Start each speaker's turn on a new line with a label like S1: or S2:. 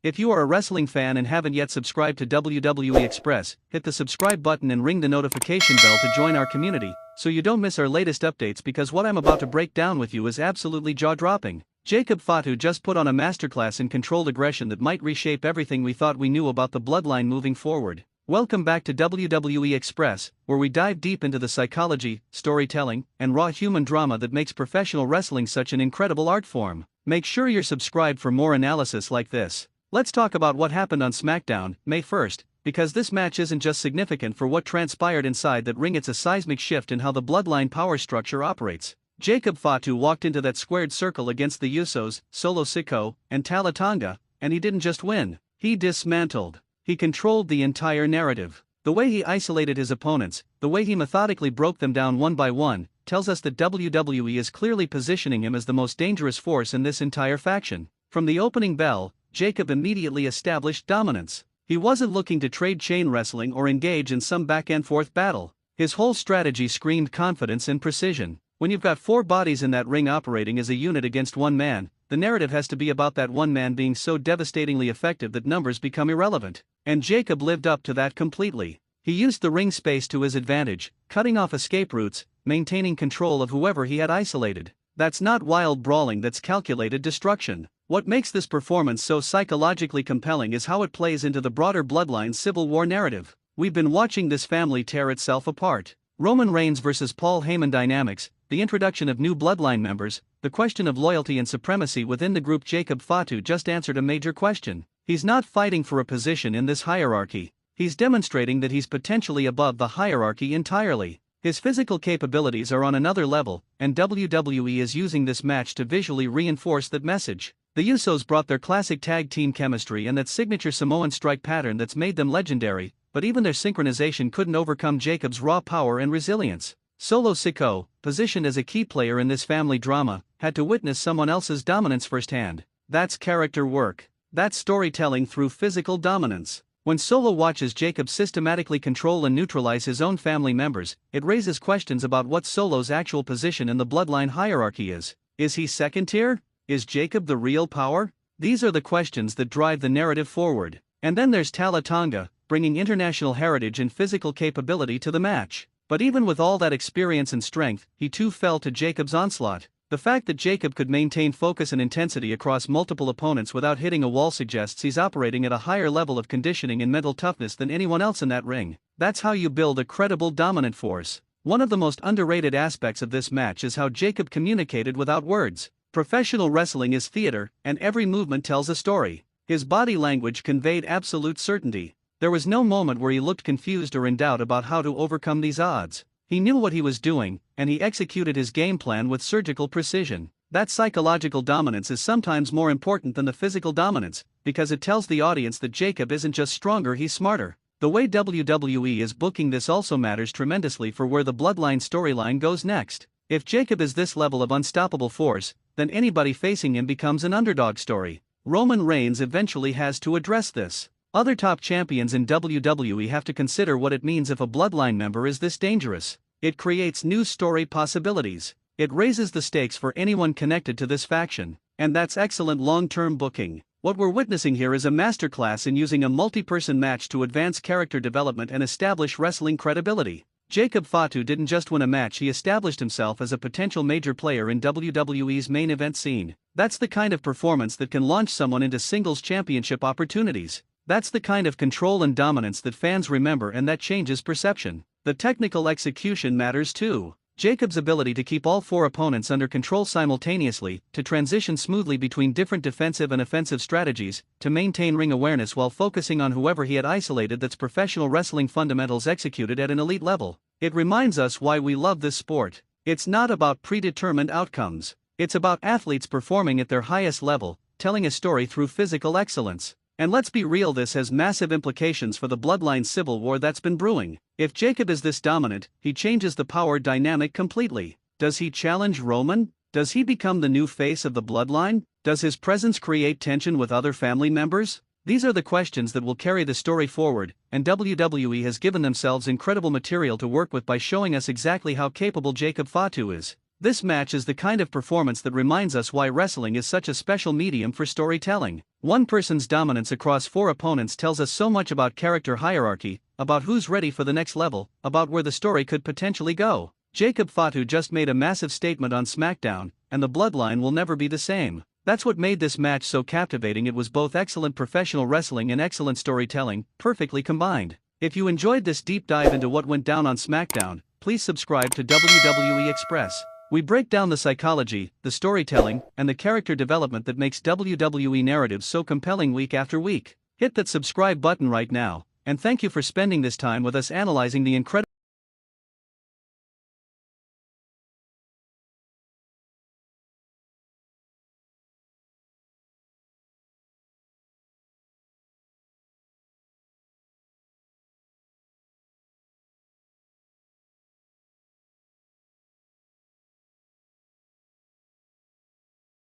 S1: If you are a wrestling fan and haven't yet subscribed to WWE Express, hit the subscribe button and ring the notification bell to join our community, so you don't miss our latest updates, because what I'm about to break down with you is absolutely jaw-dropping. Jacob Fatu just put on a masterclass in controlled aggression that might reshape everything we thought we knew about the bloodline moving forward. Welcome back to WWE Express, where we dive deep into the psychology, storytelling, and raw human drama that makes professional wrestling such an incredible art form. Make sure you're subscribed for more analysis like this. Let's talk about what happened on Smackdown, May 1st, because this match isn't just significant for what transpired inside that ring, it's a seismic shift in how the bloodline power structure operates. Jacob Fatu walked into that squared circle against the Usos, Sikao, and Talla Tonga, and he didn't just win, he dismantled. He controlled the entire narrative. The way he isolated his opponents, the way he methodically broke them down one by one, tells us that WWE is clearly positioning him as the most dangerous force in this entire faction. From the opening bell, Jacob immediately established dominance. He wasn't looking to trade chain wrestling or engage in some back-and-forth battle. His whole strategy screamed confidence and precision. When you've got four bodies in that ring operating as a unit against one man, the narrative has to be about that one man being so devastatingly effective that numbers become irrelevant. And Jacob lived up to that completely. He used the ring space to his advantage, cutting off escape routes, maintaining control of whoever he had isolated. That's not wild brawling, that's calculated destruction. What makes this performance so psychologically compelling is how it plays into the broader bloodline civil war narrative. We've been watching this family tear itself apart. Roman Reigns versus Paul Heyman dynamics, the introduction of new bloodline members, the question of loyalty and supremacy within the group. Jacob Fatu just answered a major question. He's not fighting for a position in this hierarchy. He's demonstrating that he's potentially above the hierarchy entirely. His physical capabilities are on another level, and WWE is using this match to visually reinforce that message. The Usos brought their classic tag team chemistry and that signature Samoan strike pattern that's made them legendary, but even their synchronization couldn't overcome Jacob's raw power and resilience. Sikao, positioned as a key player in this family drama, had to witness someone else's dominance firsthand. That's character work. That's storytelling through physical dominance. When Solo watches Jacob systematically control and neutralize his own family members, it raises questions about what Solo's actual position in the bloodline hierarchy is. Is he second tier? Is Jacob the real power? These are the questions that drive the narrative forward. And then there's Talla Tonga, bringing international heritage and physical capability to the match. But even with all that experience and strength, he too fell to Jacob's onslaught. The fact that Jacob could maintain focus and intensity across multiple opponents without hitting a wall suggests he's operating at a higher level of conditioning and mental toughness than anyone else in that ring. That's how you build a credible dominant force. One of the most underrated aspects of this match is how Jacob communicated without words. Professional wrestling is theater, and every movement tells a story. His body language conveyed absolute certainty. There was no moment where he looked confused or in doubt about how to overcome these odds. He knew what he was doing, and he executed his game plan with surgical precision. That psychological dominance is sometimes more important than the physical dominance, because it tells the audience that Jacob isn't just stronger, he's smarter. The way WWE is booking this also matters tremendously for where the bloodline storyline goes next. If Jacob is this level of unstoppable force, then anybody facing him becomes an underdog story. Roman Reigns eventually has to address this. Other top champions in WWE have to consider what it means if a bloodline member is this dangerous. It creates new story possibilities. It raises the stakes for anyone connected to this faction, and that's excellent long-term booking. What we're witnessing here is a masterclass in using a multi-person match to advance character development and establish wrestling credibility. Jacob Fatu didn't just win a match, he established himself as a potential major player in WWE's main event scene. That's the kind of performance that can launch someone into singles championship opportunities. That's the kind of control and dominance that fans remember, and that changes perception. The technical execution matters too. Jacob's ability to keep all four opponents under control simultaneously, to transition smoothly between different defensive and offensive strategies, to maintain ring awareness while focusing on whoever he had isolated, that's professional wrestling fundamentals executed at an elite level. It reminds us why we love this sport. It's not about predetermined outcomes. It's about athletes performing at their highest level, telling a story through physical excellence. And let's be real, this has massive implications for the bloodline civil war that's been brewing. If Jacob is this dominant, he changes the power dynamic completely. Does he challenge Roman? Does he become the new face of the bloodline? Does his presence create tension with other family members? These are the questions that will carry the story forward, and WWE has given themselves incredible material to work with by showing us exactly how capable Jacob Fatu is. This match is the kind of performance that reminds us why wrestling is such a special medium for storytelling. One person's dominance across four opponents tells us so much about character hierarchy, about who's ready for the next level, about where the story could potentially go. Jacob Fatu just made a massive statement on Smackdown, and the bloodline will never be the same. That's what made this match so captivating. It was both excellent professional wrestling and excellent storytelling, perfectly combined. If you enjoyed this deep dive into what went down on Smackdown, please subscribe to WWE Express. We break down the psychology, the storytelling, and the character development that makes WWE narratives so compelling week after week. Hit that subscribe button right now, and thank you for spending this time with us analyzing the incredible